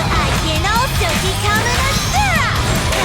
I can also become an Asura!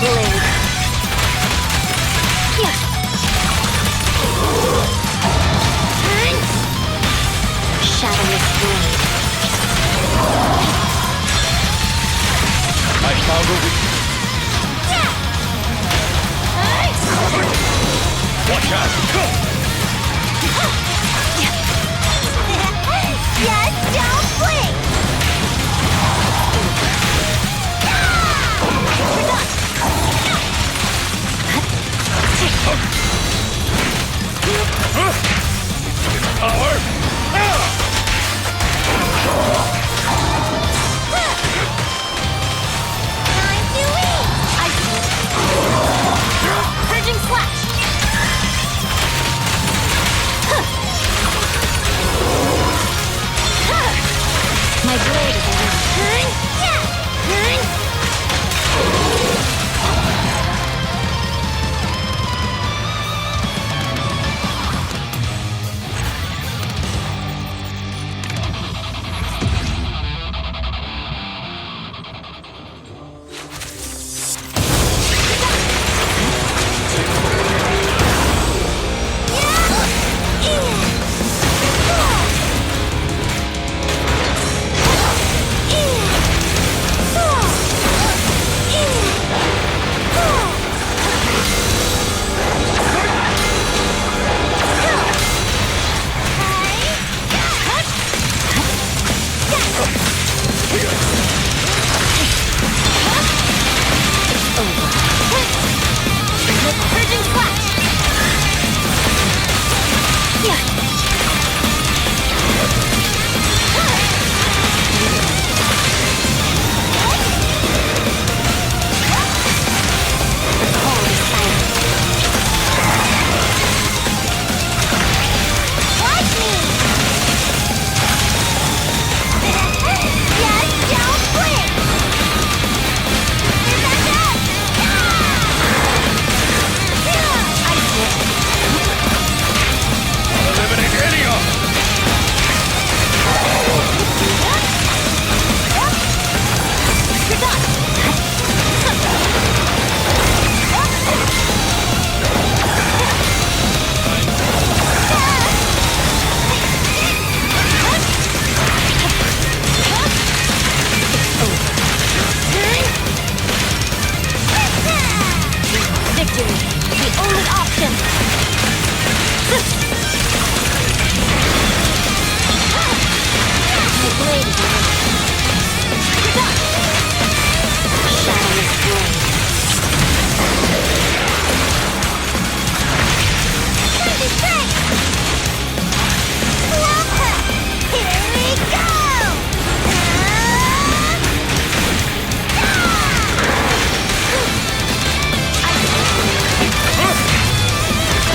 blade. Yeah. Shadowless blade. I shall go with you. Watch out! Just don't blink! Power! Time to eat! Purging slash! My blade is over. Purging slash! Eliminate any of them! Victory, the only option. My blade is over. Shadowless blade. Time to strike! Here we go!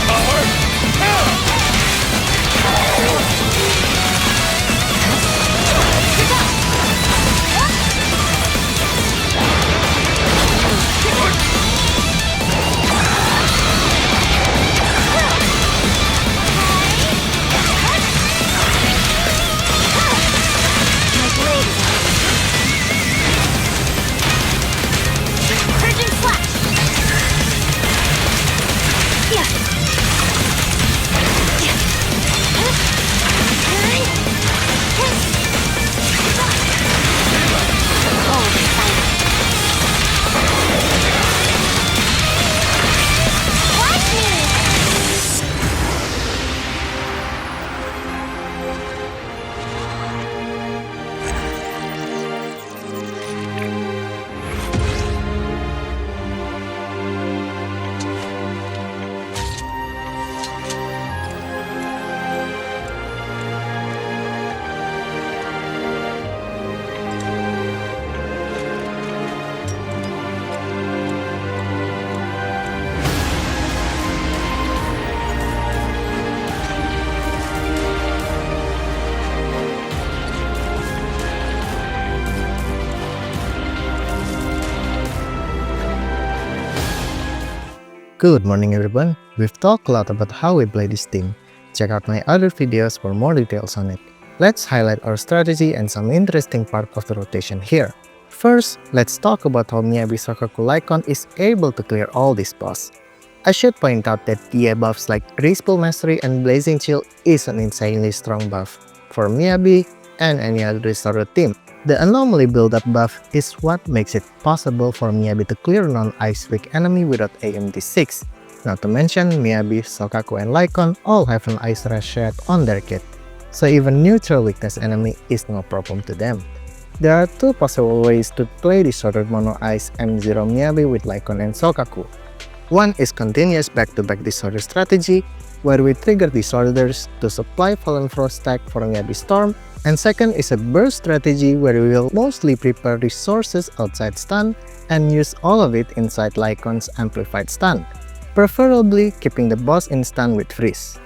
Power! Purging slash! Good morning everyone, we've talked a lot about how we play this team. Check out my other videos for more details on it. Let's highlight our strategy and some interesting part of the rotation here. First, let's talk about how Miyabi Soukaku Lycaon is able to clear all these boss. I should point out that DA buffs like Respawn Mastery and Blazing Chill is an insanely strong buff for Miyabi and any other restorer team. The anomaly build-up buff is what makes it possible for Miyabi to clear non-ice weak enemy without AMD6. Not to mention, Miyabi, Soukaku, and Lycaon all have an ice rush shard on their kit, so even neutral weakness enemy is no problem to them. There are two possible ways to play Disordered Mono Ice M0 Miyabi with Lycaon and Soukaku. One is continuous back-to-back Disorder strategy, where we trigger Disorders to supply Fallen Frost stack for Miyabi Storm, and second is a burst strategy where we will mostly prepare resources outside stun and use all of it inside Lycaon's amplified stun, preferably keeping the boss in stun with freeze.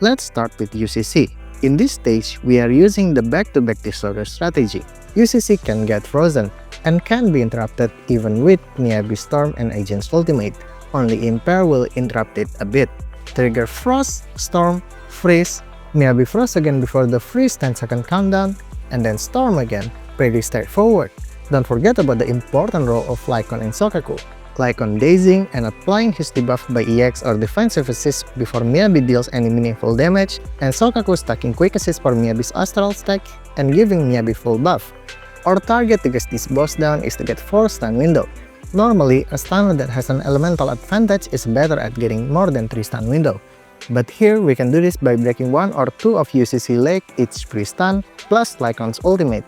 Let's start with UCC. In this stage, we are using the back-to-back Disorder strategy. UCC can get frozen and can be interrupted even with Miyabi Storm and Agent's ultimate. Only Impair will interrupt it a bit. Trigger Frost, Storm, Freeze, Miyabi Frost again before the freeze 10-second countdown, and then Storm again. Pretty straightforward. Don't forget about the important role of Lycaon and Soukaku. Lycaon dazing and applying his debuff by EX or defensive assist before Miyabi deals any meaningful damage, and Soukaku stacking quick assist for Miyabi's astral stack and giving Miyabi full buff. Our target to get this boss down is to get 4 stun window. Normally, a stunner that has an elemental advantage is better at getting more than 3 stun window. But here we can do this by breaking 1 or 2 of UCC leg each free stun plus Lycaon's ultimate.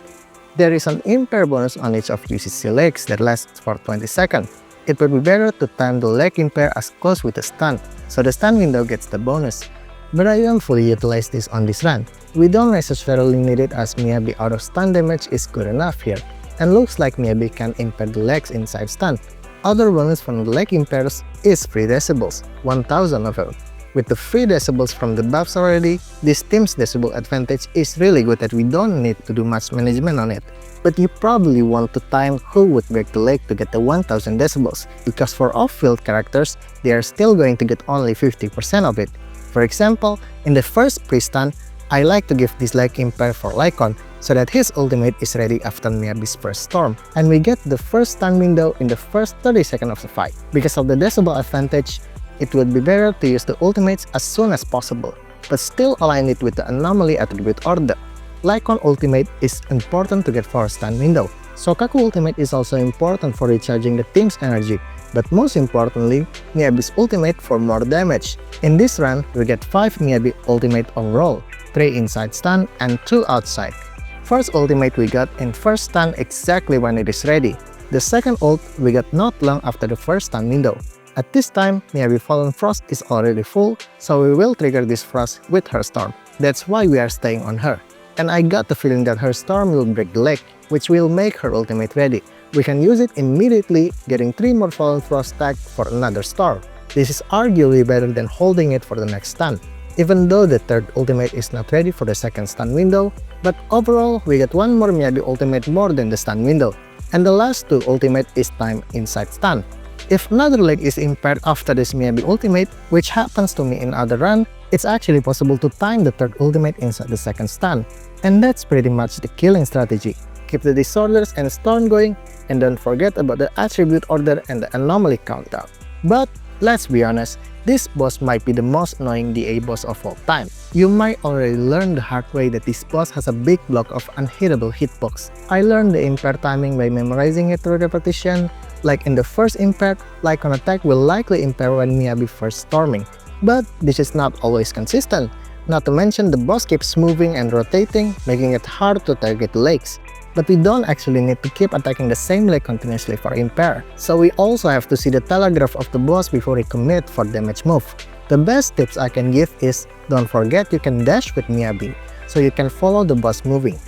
There is an impair bonus on each of UCC legs that lasts for 20 seconds. It would be better to time the leg impair as close with the stun, so the stun window gets the bonus. But I don't fully utilize this on this run. We don't necessarily need it as Miyabi out of stun damage is good enough here, and looks like Miyabi can impair the legs inside stun. Other bonus from the leg impairs is free decibels, 1000 of them. With the free decibels from the buffs already, this team's decibel advantage is really good that we don't need to do much management on it. But you probably want to time who would break the leg to get the 1000 decibels, because for off-field characters, they are still going to get only 50% of it. For example, in the first pre-stun, I like to give this leg impair for Lycaon so that his ultimate is ready after Miyabi's first storm, and we get the first stun window in the first 30 seconds of the fight. Because of the decibel advantage, it would be better to use the ultimates as soon as possible, but still align it with the anomaly attribute order. Lycaon ultimate is important to get 4 stun window. Soukaku ultimate is also important for recharging the team's energy, but most importantly, Miyabi's ultimate for more damage. In this run, we get 5 Miyabi ultimate overall, 3 inside stun and 2 outside. First ultimate we got in first stun exactly when it is ready. The second ult we got not long after the first stun window. At this time, Miyabi Fallen Frost is already full, so we will trigger this Frost with her Storm. That's why we are staying on her. And I got the feeling that her Storm will break the leg, which will make her ultimate ready. We can use it immediately, getting 3 more Fallen Frost stacked for another Storm. This is arguably better than holding it for the next stun, even though the third ultimate is not ready for the second stun window, but overall we get 1 more Miyabi ultimate more than the stun window, and the last 2 ultimate is timed inside stun. If another leg is impaired after this Miyabi ultimate, which happens to me in other run, it's actually possible to time the third ultimate inside the second stun. And that's pretty much the killing strategy. Keep the disorders and storm going, and don't forget about the attribute order and the anomaly countdown. But let's be honest, this boss might be the most annoying DA boss of all time. You might already learn the hard way that this boss has a big block of unhittable hitbox. I learned the impair timing by memorizing it through repetition. Like in the first impair, Lycaon attack will likely impair when Miyabi first storming. But this is not always consistent. Not to mention the boss keeps moving and rotating, making it hard to target legs. But we don't actually need to keep attacking the same leg continuously for impair. So we also have to see the telegraph of the boss before we commit for damage move. The best tips I can give is, don't forget you can dash with Miyabi, so you can follow the boss moving.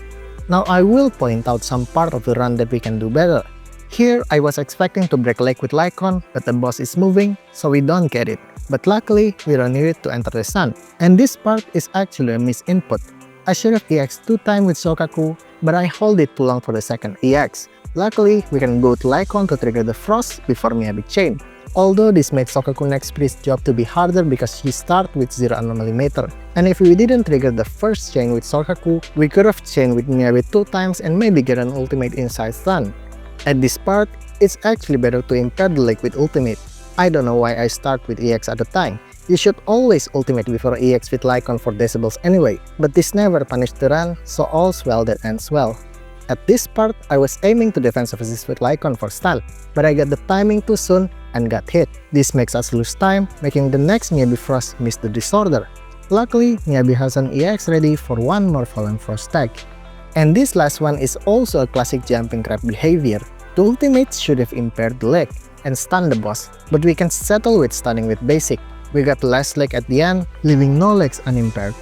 Now I will point out some part of the run that we can do better. Here, I was expecting to break leg with Lycaon, but the boss is moving, so we don't get it. But luckily, we don't need it to enter the stun. And this part is actually a misinput. I should have EX 2 times with Soukaku, but I hold it too long for the second EX. Luckily, we can go to Lycaon to trigger the Frost before Miyabi chain. Although this made Soukaku next freeze job to be harder because she started with 0 anomaly meter. And if we didn't trigger the first chain with Soukaku, we could have chained with Miyabi 2 times and maybe get an ultimate inside stun. At this part, it's actually better to impair the leg with ultimate. I don't know why I start with EX at the time. You should always ultimate before EX with Lycaon for decibels anyway, but this never punished the run, so all's well that ends well. At this part, I was aiming to defensive assist with Lycaon for stun, but I got the timing too soon and got hit. This makes us lose time, making the next Miyabi Frost miss the disorder. Luckily, Miyabi has an EX ready for one more Fallen Frost tag. And this last one is also a classic jumping crab behavior. The ultimate should have impaired the leg and stunned the boss, but we can settle with stunning with basic. We got the last leg at the end, leaving no legs unimpaired.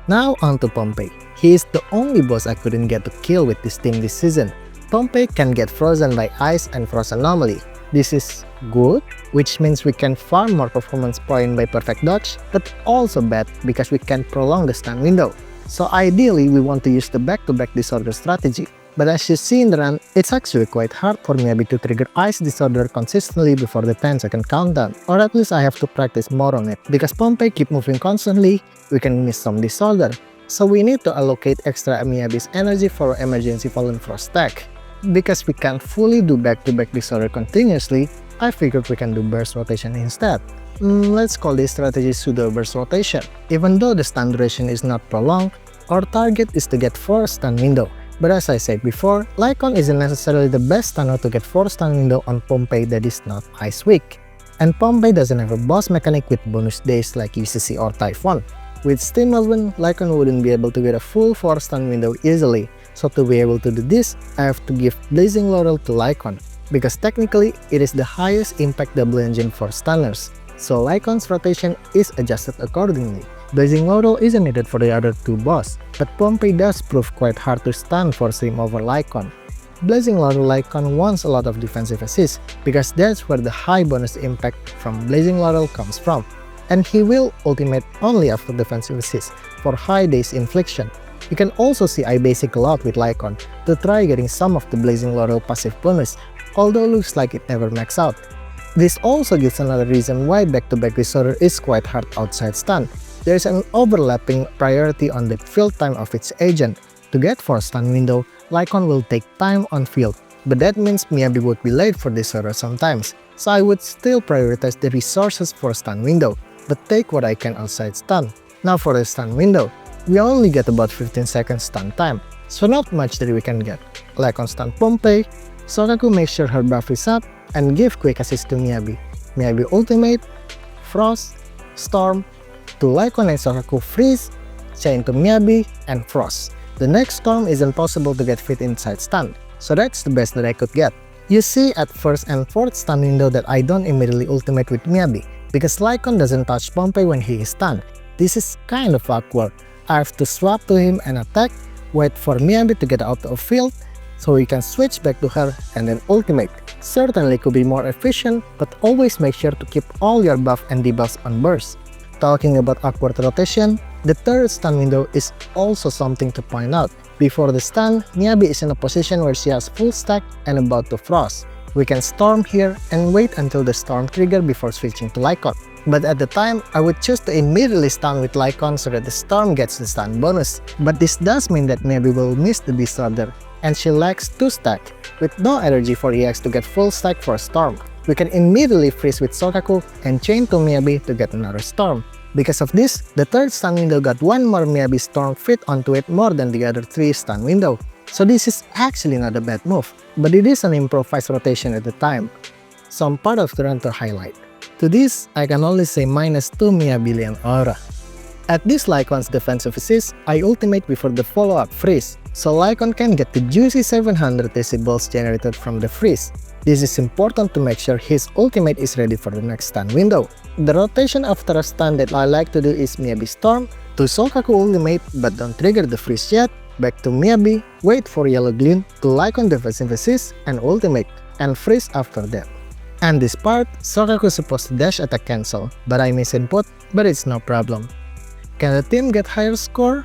Now on to Pompey. He is the only boss I couldn't get to kill with this team this season. Pompey can get frozen by ice and frost anomaly. This is good, which means we can farm more performance point by perfect dodge, but also bad because we can prolong the stun window. So ideally, we want to use the back-to-back disorder strategy. But as you see in the run, it's actually quite hard for Miyabi to trigger Ice Disorder consistently before the 10-second countdown, or at least I have to practice more on it. Because Pompey keep moving constantly, we can miss some Disorder. So we need to allocate extra Miyabi's energy for emergency Fallen Frost tag. Because we can't fully do back-to-back Disorder continuously, I figured we can do Burst Rotation instead. Let's call this strategy Pseudo Burst Rotation. Even though the stun duration is not prolonged, our target is to get 4 stun window. But as I said before, Lycaon isn't necessarily the best stunner to get 4 stun window on Pompey that is not Ice weak. And Pompey doesn't have a boss mechanic with bonus days like UCC or Typhon. With Steam Melbourne, Lycaon wouldn't be able to get a full 4 stun window easily, so to be able to do this, I have to give Blazing Laurel to Lycaon, because technically it is the highest impact double engine for stunners, so Lycaon's rotation is adjusted accordingly. Blazing Laurel isn't needed for the other 2 boss, but Pompey does prove quite hard to stun for Steam over Lycaon. Blazing Laurel Lycaon wants a lot of defensive assist, because that's where the high bonus impact from Blazing Laurel comes from. And he will ultimate only after defensive assist for high days infliction. You can also see I basic a lot with Lycaon to try getting some of the Blazing Laurel passive bonus, although looks like it never max out. This also gives another reason why back-to-back disorder is quite hard outside stun. There is an overlapping priority on the field time of its agent. To get 4 stun window, Lycaon will take time on field, but that means Miyabi would be late for disorder sometimes, so I would still prioritize the resources for stun window, but take what I can outside stun. Now for the stun window, we only get about 15 seconds stun time, so not much that we can get. Lycaon stun Pompey, Soukaku makes sure her buff is up, and give quick assist to Miyabi. Miyabi ultimate, Frost, Storm, to Lycaon and Soukaku freeze, chain to Miyabi, and Frost. The next Storm isn't possible to get fit inside stun, so that's the best that I could get. You see at first and 4th stun window that I don't immediately ultimate with Miyabi, because Lycaon doesn't touch Pompey when he is stunned. This is kind of awkward. I have to swap to him and attack, wait for Miyabi to get out of field, so we can switch back to her and then ultimate. Certainly could be more efficient, but always make sure to keep all your buff and debuffs on burst. Talking about awkward rotation, the 3rd stun window is also something to point out. Before the stun, Miyabi is in a position where she has full stack and about to frost. We can storm here and wait until the storm trigger before switching to Lycaon. But at the time, I would choose to immediately stun with Lycaon so that the storm gets the stun bonus. But this does mean that Miyabi will miss the disorder, and she lacks 2 stack, with no energy for EX to get full stack for a storm. We can immediately freeze with Soukaku and chain to Miyabi to get another storm. Because of this, the 3rd stun window got 1 more Miyabi storm fit onto it more than the other 3 stun window. So this is actually not a bad move, but it is an improvised rotation at the time. Some part of the run to highlight. To this, I can only say -2 Miyabi aura. At this Lycaon's defensive assist, I ultimate before the follow-up freeze, so Lycaon can get the juicy 700 decibels generated from the freeze. This is important to make sure his ultimate is ready for the next stun window. The rotation after a stun that I like to do is Miyabi Storm, to Soukaku ultimate but don't trigger the freeze yet, back to Miyabi, wait for Yellow Gleam, to Lycaon defensive assist and ultimate, and freeze after that. And this part, Soukaku is supposed to dash attack cancel, but I misinput, but it's no problem. Can the team get higher score?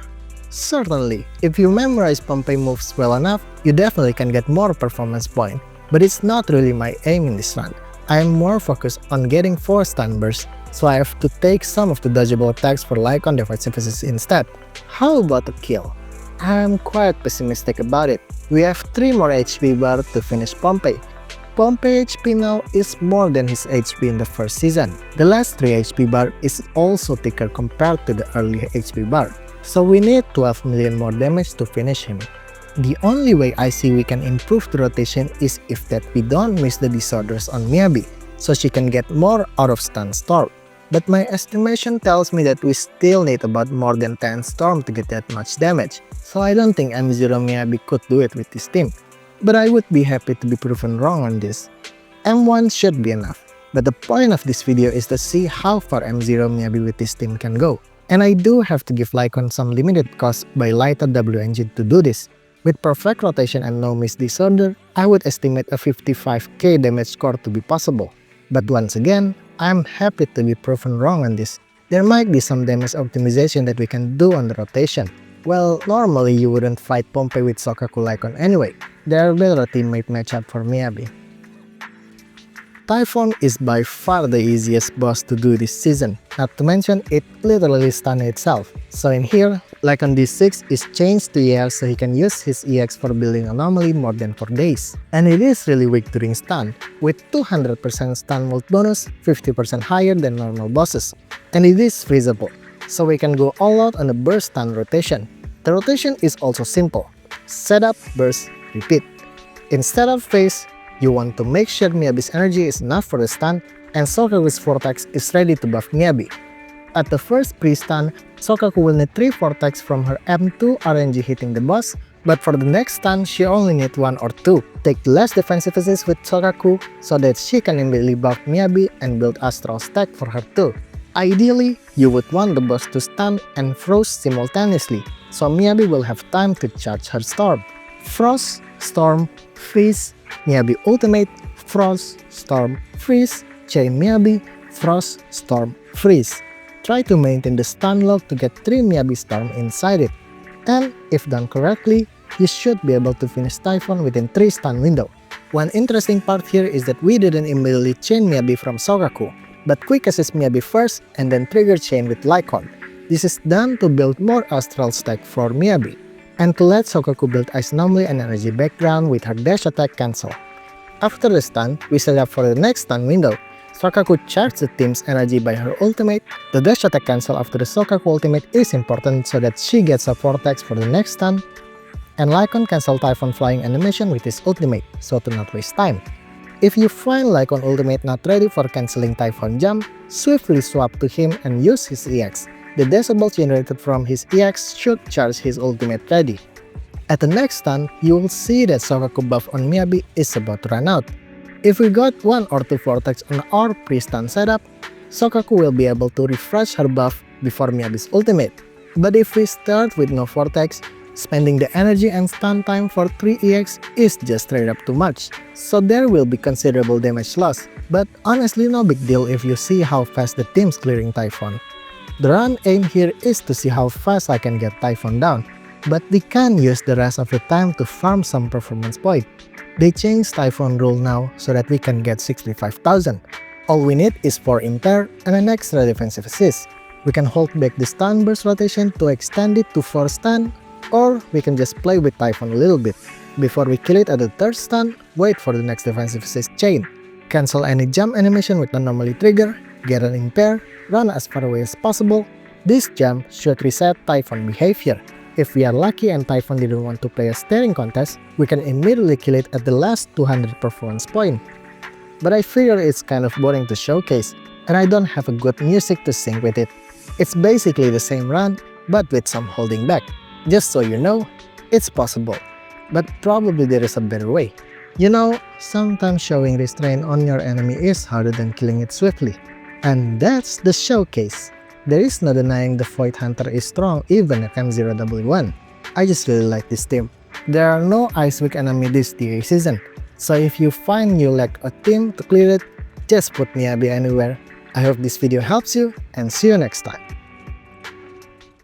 Certainly. If you memorize Pompey moves well enough, you definitely can get more performance point. But it's not really my aim in this run. I am more focused on getting 4 stun bursts, so I have to take some of the dodgeable attacks for Lycaon defensives instead. How about a kill? I am quite pessimistic about it. We have 3 more HP bar to finish Pompey. Pompey HP now is more than his HP in the first season. The last 3 HP bar is also thicker compared to the early HP bar, so we need 12 million more damage to finish him. The only way I see we can improve the rotation is if that we don't miss the disorders on Miyabi, so she can get more out of stun storm. But my estimation tells me that we still need about more than 10 storm to get that much damage, so I don't think M0 Miyabi could do it with this team. But I would be happy to be proven wrong on this. M1 should be enough, but the point of this video is to see how far M0 Miyabi with this team can go. And I do have to give Lycaon some limited cost by lighter W engine to do this. With perfect rotation and no miss disorder, I would estimate a 55k damage score to be possible. But once again, I'm happy to be proven wrong on this. There might be some damage optimization that we can do on the rotation. Well, normally you wouldn't fight Pompey with Soukaku Lycaon anyway. They are better teammate matchup for Miyabi. Typhon is by far the easiest boss to do this season, not to mention it literally stuns itself. So in here, Lycaon D6 is changed to EX so he can use his EX for building anomaly more than 4 days. And it is really weak during stun, with 200% stun volt bonus, 50% higher than normal bosses. And it is freezable, so we can go all out on the burst stun rotation. The rotation is also simple: setup, burst, repeat. Instead of phase, you want to make sure Miyabi's energy is enough for the stun, and Soukaku's Vortex is ready to buff Miyabi. At the first pre-stun, Soukaku will need 3 Vortex from her M2 RNG hitting the boss, but for the next stun, she only needs 1 or 2. Take less defensive assist with Soukaku so that she can immediately buff Miyabi and build Astral Stack for her too. Ideally, you would want the boss to stun and froze simultaneously, so Miyabi will have time to charge her storm. Frost, storm, freeze, Miyabi ultimate, frost, storm, freeze, chain Miyabi, frost, storm, freeze. Try to maintain the stun lock to get 3 Miyabi storm inside it. And if done correctly, you should be able to finish Typhon within 3 stun window. One interesting part here is that we didn't immediately chain Miyabi from Soukaku, but quick assist Miyabi first and then trigger chain with Lycaon. This is done to build more astral stack for Miyabi, and to let Soukaku build Ice Anomaly and Energy Background with her dash attack cancel. After the stun, we set up for the next stun window. Soukaku charges the team's energy by her ultimate. The dash attack cancel after the Soukaku ultimate is important so that she gets a Vortex for the next stun, and Lycaon cancel Typhon flying animation with his ultimate, so to not waste time. If you find Lycaon ultimate not ready for cancelling Typhon jump, swiftly swap to him and use his EX. The decibels generated from his EX should charge his ultimate ready. At the next stun, you will see that Soukaku buff on Miyabi is about to run out. If we got 1 or 2 Vortex on our pre-stun setup, Soukaku will be able to refresh her buff before Miyabi's ultimate. But if we start with no Vortex, spending the energy and stun time for 3 EX is just straight up too much, so there will be considerable damage loss. But honestly, no big deal if you see how fast the team's clearing Typhon. The run aim here is to see how fast I can get Typhon down, but we can use the rest of the time to farm some performance point. They changed Typhon rule now so that we can get 65,000. All we need is 4 impair and an extra defensive assist. We can hold back the stun burst rotation to extend it to 4 stun, or we can just play with Typhon a little bit. Before we kill it at the 3rd stun, wait for the next defensive assist chain. Cancel any jump animation with anomaly trigger, get an impair, run as far away as possible. This jump should reset Typhon behavior. If we are lucky and Typhon didn't want to play a staring contest, we can immediately kill it at the last 200 performance point. But I figure it's kind of boring to showcase, and I don't have a good music to sync with it. It's basically the same run, but with some holding back. Just so you know, it's possible, but probably there is a better way. You know, sometimes showing restraint on your enemy is harder than killing it swiftly. And that's the showcase. There is no denying the Void Hunter is strong even at M0W1. I just really like this team. There are no Ice Weak enemy this DA season, so if you find you lack a team to clear it, just put Miyabi anywhere. I hope this video helps you, and see you next time.